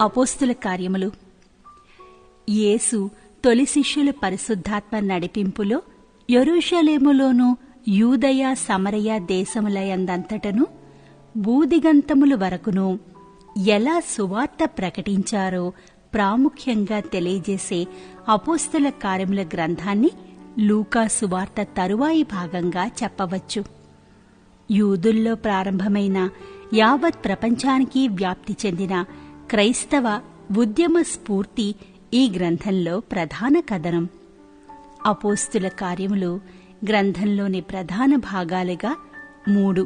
అపోస్తుల కార్యములు. యేసు తొలి శిష్యుల పరిశుద్ధాత్మ నడిపింపులో యెరూషలేములోను యూదయ సమరయ దేశములయందంతటను భూదిగంతముల వరకును ఎలా సువార్త ప్రకటించారో ప్రాముఖ్యంగా తెలియజేసే అపోస్తల కార్యముల గ్రంథాన్ని లూకా సువార్త తరువాయి భాగంగా చెప్పవచ్చు. యూదుల్లో ప్రారంభమైన యావత్ ప్రపంచానికి వ్యాప్తి చెందిన క్రైస్తవ ఉద్యమ స్ఫూర్తి ఈ గ్రంథంలో ప్రధాన కథనం. అపోస్తుల కార్యములు గ్రంథంలోని ప్రధాన భాగాలుగా 3.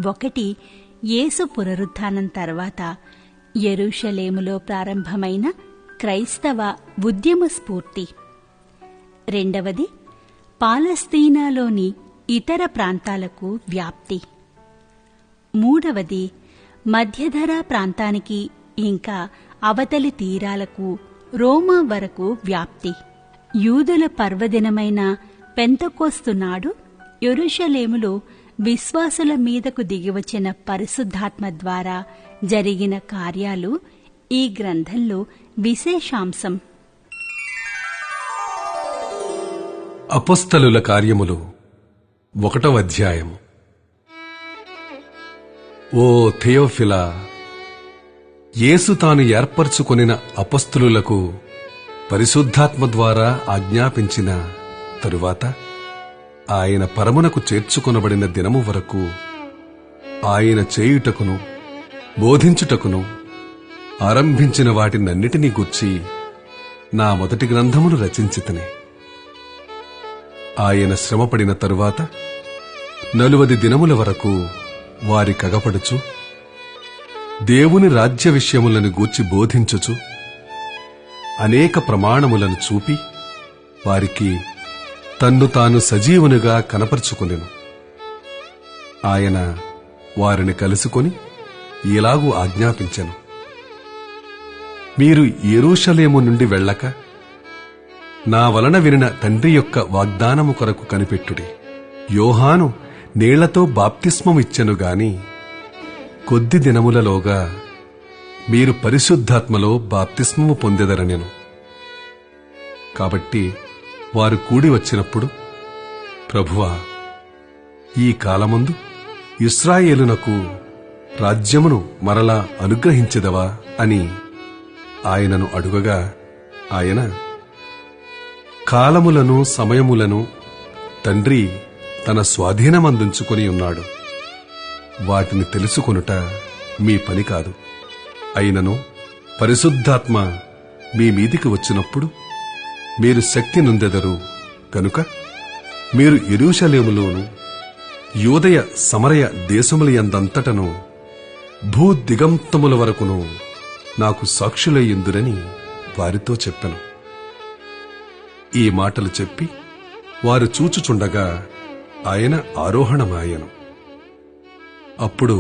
1. యేసు పునరుత్థానం తర్వాత యెరూషలేములో ప్రారంభమైన క్రైస్తవ ఉద్యమ స్ఫూర్తి. 2. పాలస్తీనాలోని ఇతర ప్రాంతాలకు వ్యాప్తి. 3. మధ్యధరా ప్రాంతానికి ఇంకా అవతలి తీరాలకు రోమా వరకు వ్యాప్తి. యూదుల పర్వదినమైన పెంతెకోస్తు నాడు యెరూషలేములో విశ్వాసుల మీదకు దిగివచ్చిన పరిశుద్ధాత్మ ద్వారా జరిగిన కార్యాలు ఈ గ్రంథంలో విశేషాంశం. అపోస్తలుల కార్యములు 1వ అధ్యాయం. ఓ థెయోఫిలా, యేసు తాను ఏర్పరచుకొనిన అపొస్తలులకు పరిశుద్ధాత్మ ద్వారా ఆజ్ఞాపించిన తరువాత ఆయన పరమునకు చేర్చుకొనబడిన దినము వరకు ఆయన చేయుటకును బోధించుటకును ఆరంభించిన వాటినన్నిటినీ గూర్చి నా మొదటి గ్రంథమును రచించితిని. ఆయన శ్రమపడిన తరువాత 40 దినముల వరకు వారి కగపడుచు దేవుని రాజ్య విషయములను గూర్చి బోధించుచు అనేక ప్రమాణములను చూపి వారికి తన్ను తాను సజీవునిగా కనపరుచుకొనెను. ఆయన వారిని కలుసుకొని ఇలాగూ ఆజ్ఞాపించెను: మీరు యెరూషలేము నుండి వెళ్ళక నా వలన వినిన తండ్రి యొక్క వాగ్దానము కొరకు కనిపెట్టుడి. యోహాను నీళ్లతో బాప్తిస్మము ఇచ్చెను గాని కొద్ది దినములలోగా మీరు పరిశుద్ధాత్మలో బాప్తిస్మము పొందెదరనెను. కాబట్టి వారు కూడి వచ్చినప్పుడు, ప్రభువా, ఈ కాలమందు ఇశ్రాయేలునకు రాజ్యమును మరలా అనుగ్రహించెదవా అని ఆయనను అడుగగా, ఆయన, కాలములను సమయములను తండ్రి తన స్వాధీనమందుంచుకొని ఉన్నాడు. వాటిని తెలుసుకొనుట మీ పని కాదు. అయినను పరిశుద్ధాత్మ మీ మీదికి వచ్చినప్పుడు మీరు శక్తి నొందెదరు కనుక మీరు యెరూషలేములోను యూదయ సమరయ దేశములయందంతటను భూదిగంతముల వరకును నాకు సాక్షులయ్యుందురని వారితో చెప్పెను. ఈ మాటలు చెప్పి వారు చూచుచుండగా ఆయన ఆరోహణమాయెను. అప్పుడు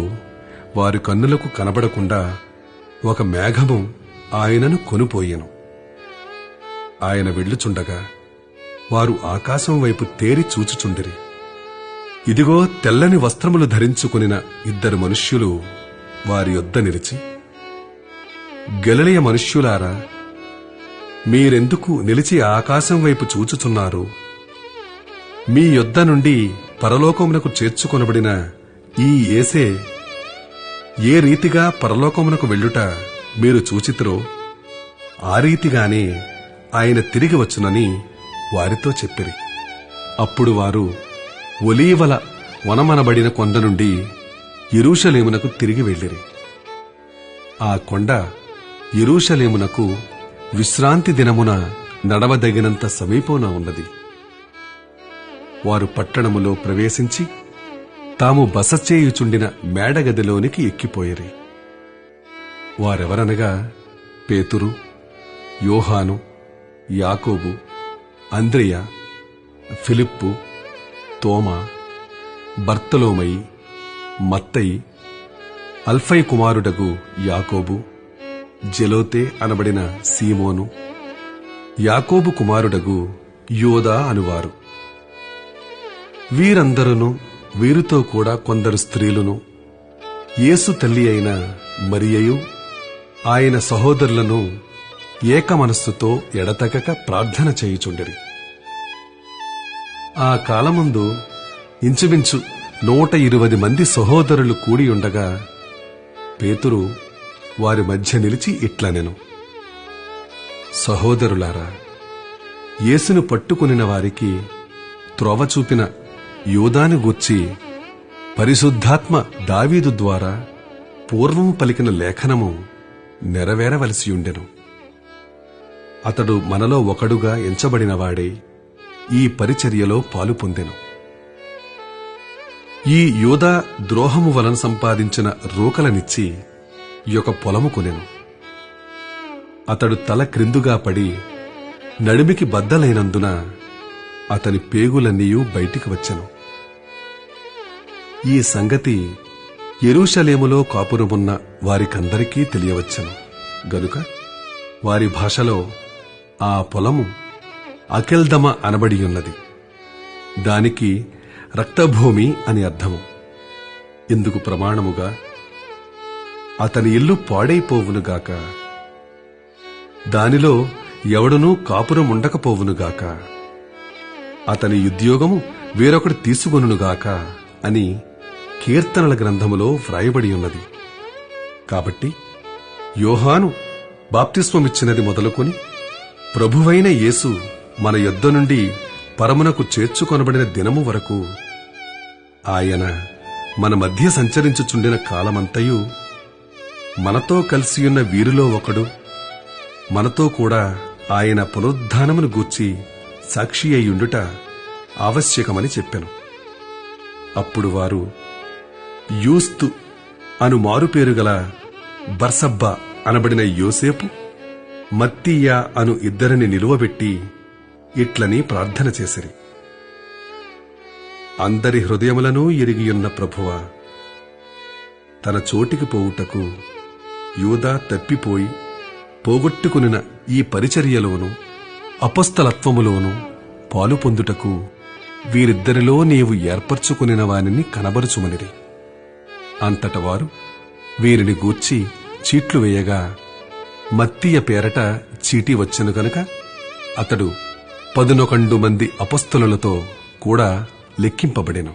వారి కన్నులకు కనబడకుండా ఒక మేఘము ఆయనను కొనిపోయెను. ఆయన వెళ్ళుచుండగా వారు ఆకాశం వైపు తేరి చూచుచుండిరి. ఇదిగో, తెల్లని వస్త్రములు ధరించుకొనిన 2 మనుష్యులు వారి యొద్ద నిలిచి, గలిలయ మనుష్యులారా, మీరెందుకు నిలిచి ఆకాశం వైపు చూచుచున్నారు? మీ యొద్ద నుండి పరలోకమునకు చేర్చుకొనబడిన ఈ యేసే ఏ రీతిగా పరలోకమునకు వెళ్ళుట మీరు చూచితిరో ఆ రీతిగానే ఆయన తిరిగి వచ్చునని వారితో చెప్పిరి. అప్పుడు వారు ఒలీవల వనమనబడిన కొండ నుండి యెరూషలేమునకు తిరిగి వెళ్ళిరి. ఆ కొండ యెరూషలేమునకు విశ్రాంతి దినమున నడవదగినంత సమీపమున ఉన్నది. వారు పట్టణములో ప్రవేశించి తాము బస చేయుచుండిన మేడగదిలోనికి ఎక్కిపోయిరి. వారెవరనగా పేతురు, యోహాను, యాకోబు, అంద్రెయ, ఫిలిప్పు, తోమా, బర్తలోమయి, మత్తయి, అల్ఫై కుమారుడగు యాకోబు, జెలోతే అనబడిన సీమోను, యాకోబు కుమారుడగు యోదా అనువారు. వీరందరూను వీరితో కూడా కొందరు స్త్రీలును, యేసు తల్లి అయిన మరియయు, ఆయన సహోదరులను ఏక మనస్సుతో ఎడతెగక ప్రార్థన చేయుచుండిరి. ఆ కాలముందు ఇంచుమించు 120 మంది సహోదరులు కూడి ఉండగా పేతురు వారి మధ్య నిలిచి ఇట్లనెను, సహోదరులారా, యేసును పట్టుకొనిన వారికి త్రోవ చూపిన యూదాను గూర్చి పరిశుద్ధాత్మ దావీదు ద్వారా పూర్వము పలికిన లేఖనము నెరవేరవలసియుండెను. అతడు మనలో ఒకడుగా ఎంచబడినవాడే ఈ పరిచర్యలో పాలు పొందెను. ఈ యూదా ద్రోహము వలన సంపాదించిన రూకలనిచ్చి ఒక పొలము కొనెను. అతడు తల క్రిందుగా పడి నడిమికి బద్దలైనందున అతని పేగులన్నీయూ బయటికి వచ్చెను. ఈ సంగతి యెరూషలేములో కాపురమున్న వారికందరికీ తెలియవచ్చెను గనుక వారి భాషలో ఆ పొలము అకెల్దమ అనబడియున్నది. దానికి రక్తభూమి అని అర్థము. ఇందుకు ప్రమాణముగా అతని ఇల్లు పాడైపోవునుగాక, దానిలో ఎవడునూ కాపురముండకపోవునుగాక, అతని ఉద్యోగము వేరొకడు తీసుకొనుగాక అని కీర్తనల గ్రంథములో వ్రాయబడి ఉన్నది. కాబట్టి యోహాను బాప్తిస్మమిచ్చినది మొదలుకొని ప్రభువైన యేసు మన యొద్ద నుండి పరమునకు చేర్చుకొనబడిన దినము వరకు ఆయన మన మధ్య సంచరించుచుండిన కాలమంతయు మనతో కలిసియున్న వీరిలో ఒకడు మనతో కూడా ఆయన పునరుద్ధానమును గూర్చి సాక్షి అయ్యుండుట ఆవశ్యకమని చెప్పెను. అప్పుడు వారు యూస్తు అను మారుపేరు గల బర్సబ్బా అనబడిన యోసేపు, మత్తీయా అను ఇద్దరిని నిలువబెట్టి ఇట్లని ప్రార్థన చేసిరి, అందరి హృదయములను ఎరిగియున్న ప్రభువా, తన చోటికి పోవుటకు యూదా తప్పిపోయి పోగొట్టుకునిన ఈ పరిచర్యలోను అపొస్తలత్వములోను పాలు పొందుటకు వీరిద్దరిలో నీవు ఏర్పరచుకునిన వానిని కనబరుచుమనిరి. అంతట వారు వీరిని గూర్చి చీట్లు వేయగా మత్తీయ పేరట చీటీ వచ్చెను గనుక అతడు 11 మంది అపొస్తలులతో కూడా లెక్కింపబడెను.